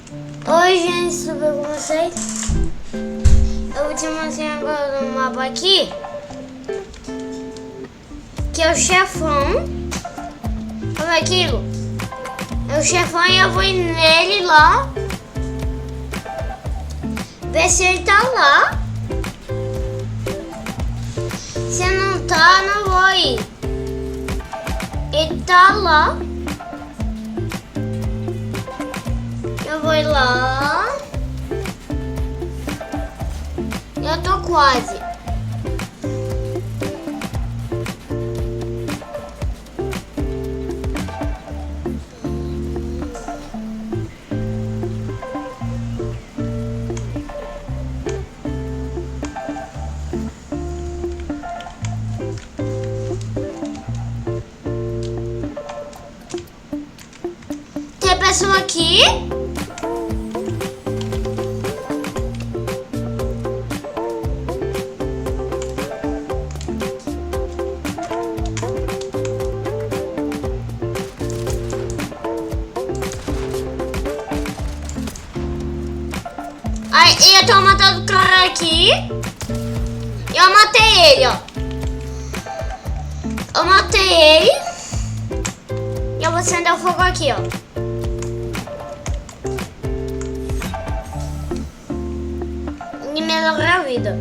Oi, gente, tudo bem com vocês? Eu vou te mostrar agora um mapa aqui, que é o chefão. Olha aquilo. É o chefão e eu vou ir nele lá, ver se ele tá lá. Se não tá, não vou ir. Ele tá lá. Eu vou ir lá. Eu tô quase. Tem pessoa aqui. Aí eu tô matando o cara aqui. Eu matei ele, ó. Eu matei ele. E eu vou acender o fogo aqui, ó. E melhorar a vida.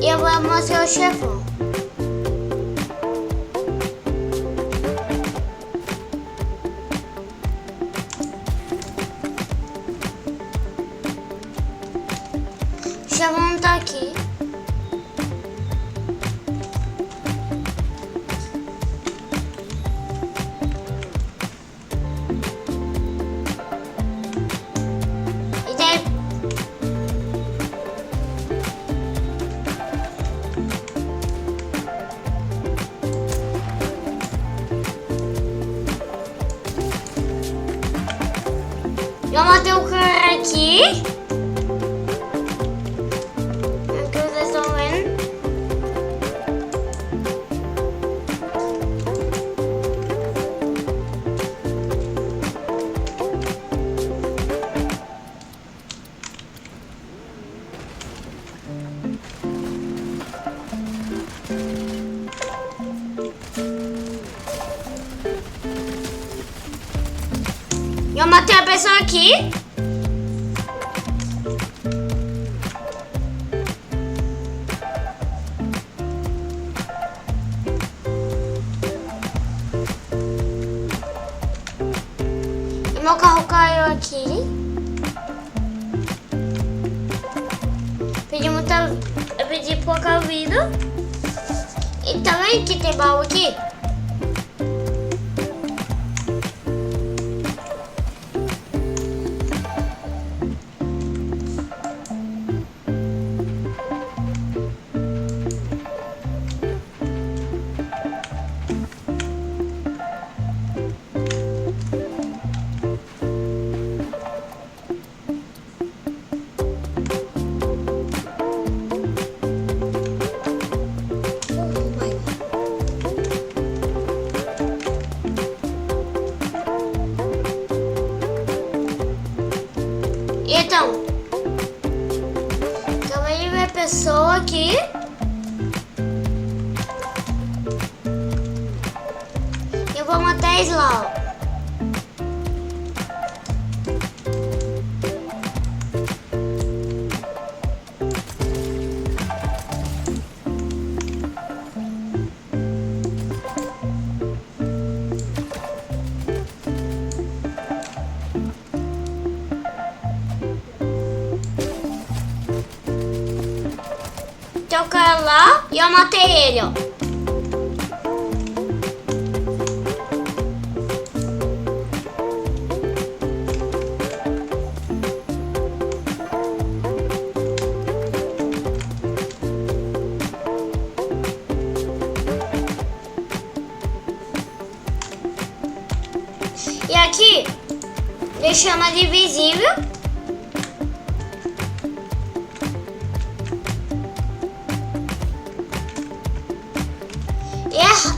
Eu vou mostrar o chefão. O chefão tá aqui. E daí... Eu matei o cara aqui. Aqui vocês estão vendo. Eu matei a pessoa aqui. E meu carro caiu aqui. Eu pedi pouca vida. E também que tem baú aqui. Então, acabei de ver a pessoa aqui. Eu vou matar eles lá, ó. Tem o cara lá e eu matei ele, ó. Deixamos de visível.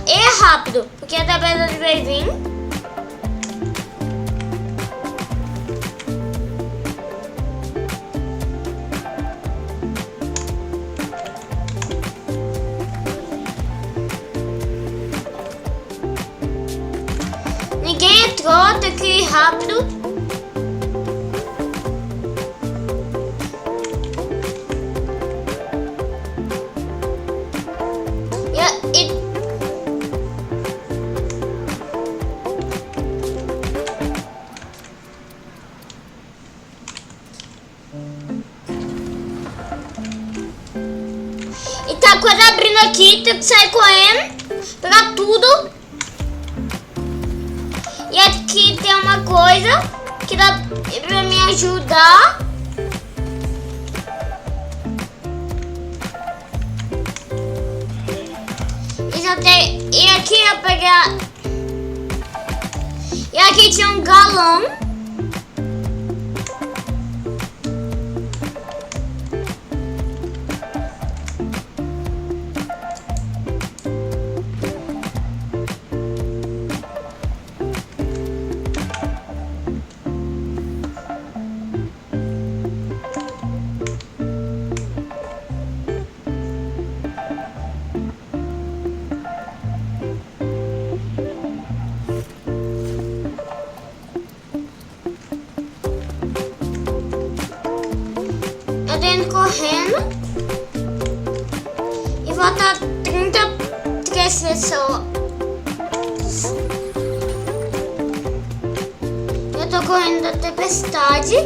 E é rápido, porque a tabela vai vir. Ninguém entrou, tem que ir rápido. E tá quase abrindo aqui, tem que sair correndo pra tudo. E aqui tem uma coisa que dá pra me ajudar. E aqui eu pegar. E aqui tinha um galão. Correndo e voltar 33 pessoas. Eu tô correndo da tempestade.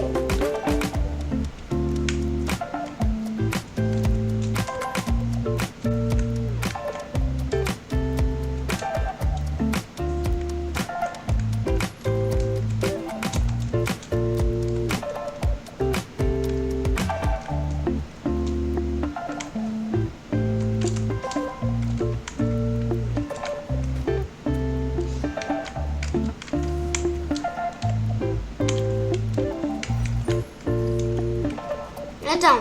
Então,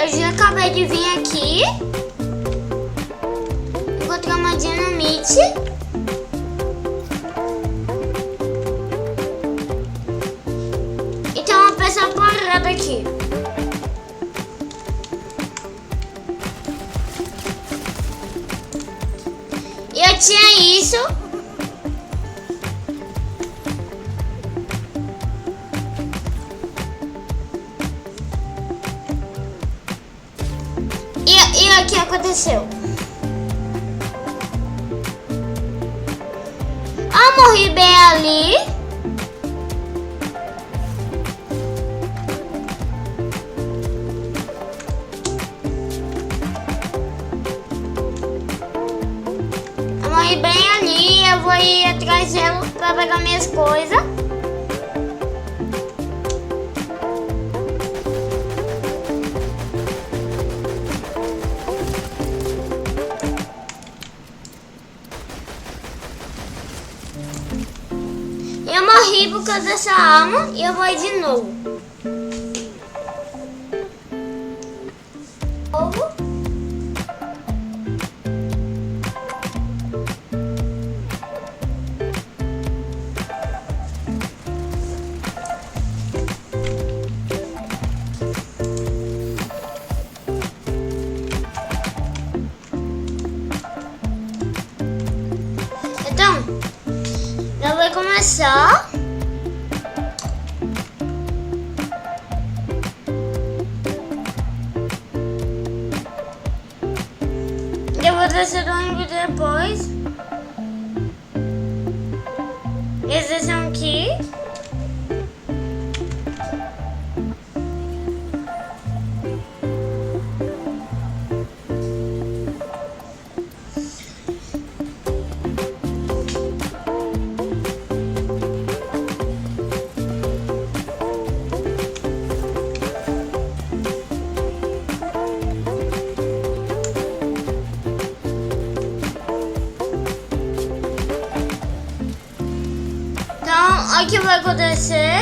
eu já acabei de vir aqui. Encontrei uma dinamite. E tem uma peça parada aqui. E eu tinha isso. E o que aconteceu? Eu morri bem ali. Eu morri bem ali. Eu vou ir atrás dela pra pegar minhas coisas. Eu morri por causa dessa arma e eu vou ir de novo. Então, eu vou começar. Eu vou descer do ônibus depois. Eles descem aqui. Olha o que vai acontecer.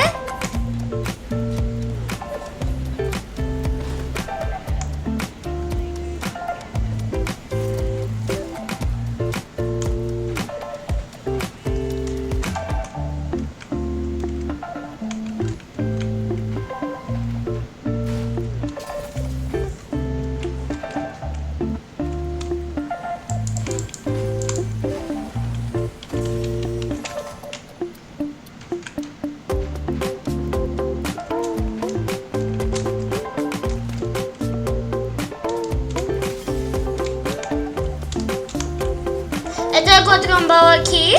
Então eu encontrei um baú aqui.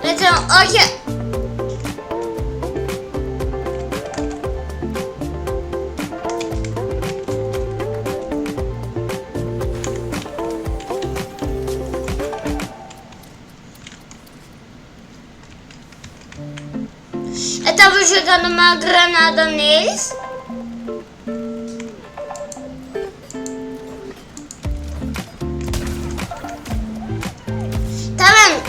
Então, ok. Eu tava jogando uma granada neles. Tá vendo?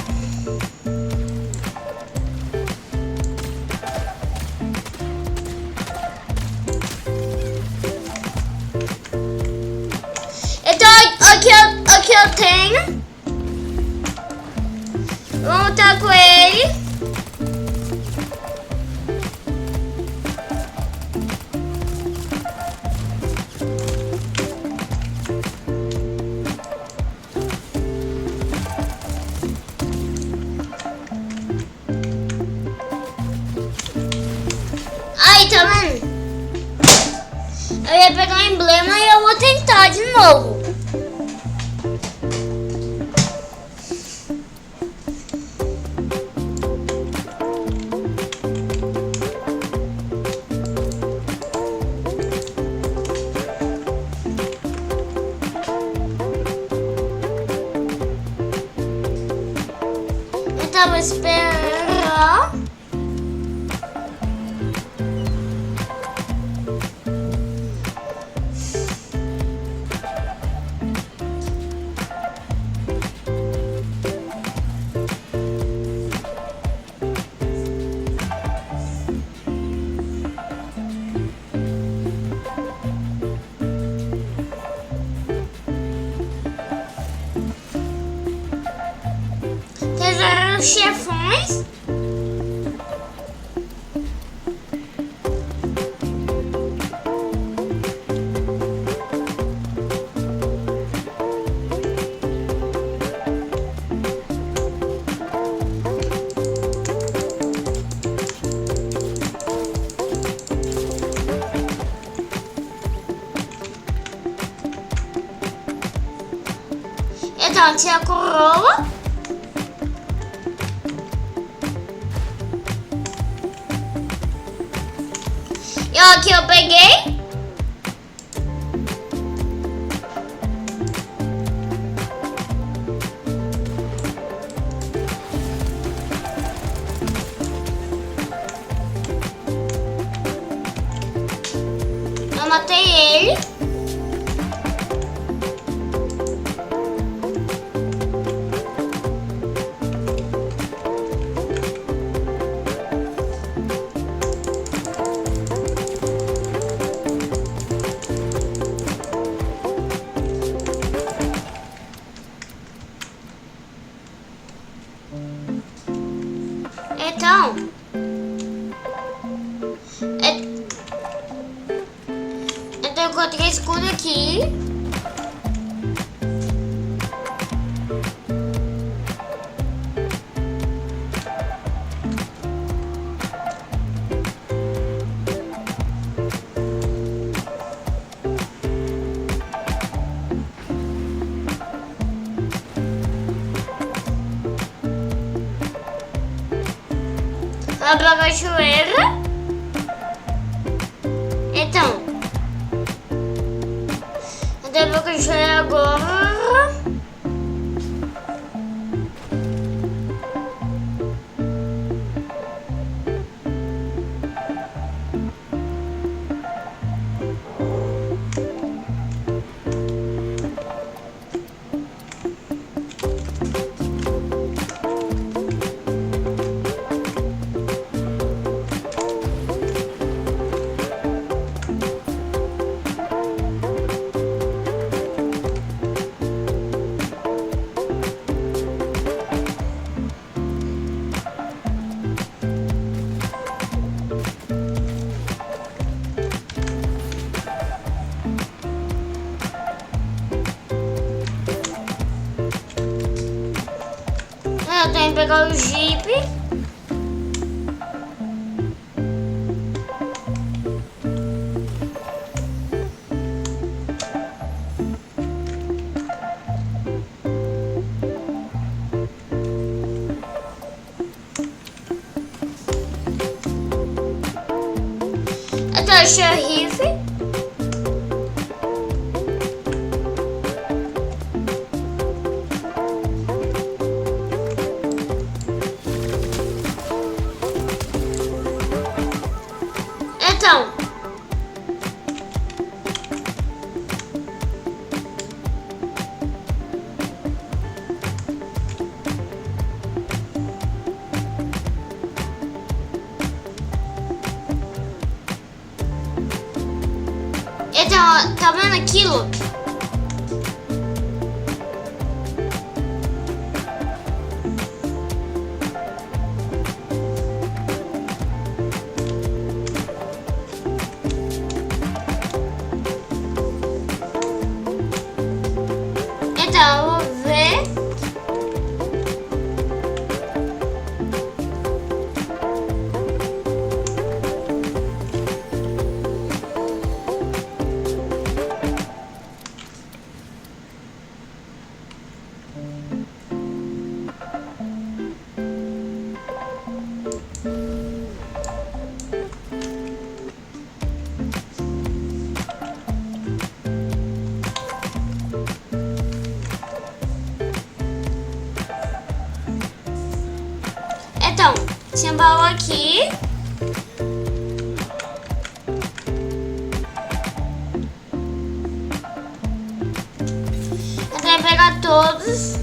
Então, aqui eu tenho. Vamos lutar com ele. Aí, tá vendo? Eu ia pegar o emblema e eu vou tentar de novo. Eu tava esperando. Tesouro os chefões. Então, tinha a coroa. E ó, aqui eu peguei. Eu matei ele. Então, eu encontrei escudo aqui. Lá pra cachoeira. Então. Até pra cachoeira agora. Eu tenho que pegar o Jeep. Eu tenho o xerife. Então, tá vendo aquilo? Então, eu vou ver. Então, tinha baú aqui. Eu tenho que pegar todos.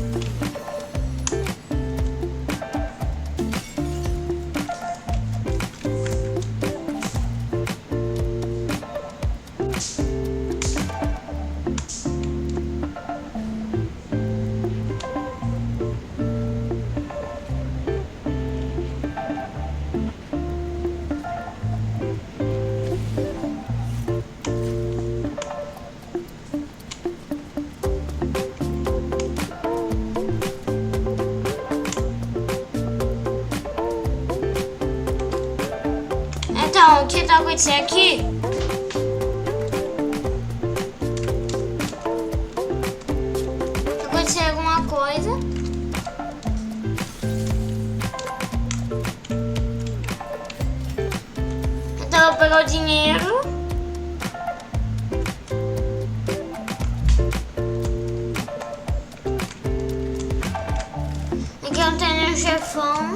Então, o que tá acontecendo aqui? Tá acontecendo alguma coisa. Então, eu vou pegar o dinheiro. Aqui eu tenho um chefão.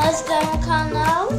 Nós ganhamos um canal.